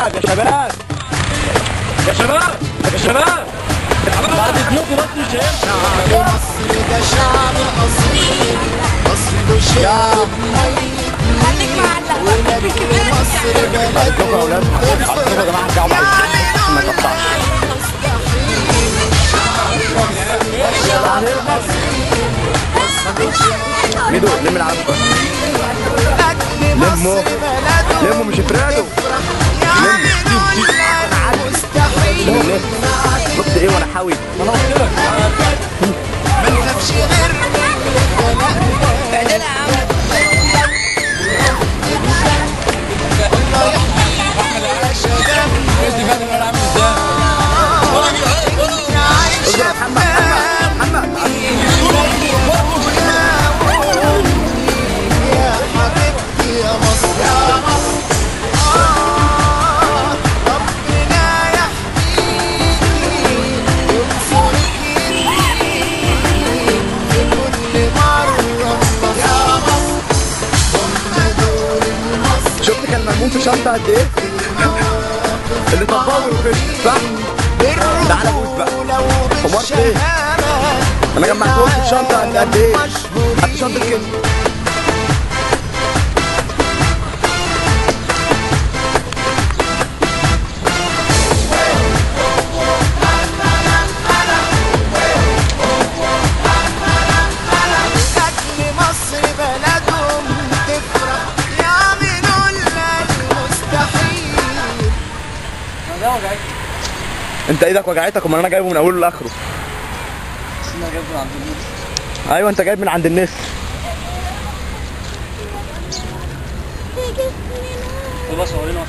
شباب يا شباب يا شباب يا شباب بعد اذنكم بس مش هينفع. مصر ده شعب اصيل، اصله شعب ميت ولكن مصر بلدهم يا جماعه الشعب ما يقطعش. ميدو لم العب لموا مش افرادوا بص ايه وانا حاوي انا قلت لك ما نخافش غير اعدلها يا عم. الله يحميك يا شباب. انت فاهم انا عامل ازاي؟ شفت كان مرمون في شنطه قد ايه؟ اللي طبقه وكده صح؟ تعالى بوس بقى. امرت ايه؟ انا جمعتهم في شنطه قد ايه؟ قد شنطه كده. انت ايدك وجعتك؟ امال انا جايبه من اوله لاخره. انا جايبه من عند النسر. ايوه انت جايب من عند النسر. طب بس ورينا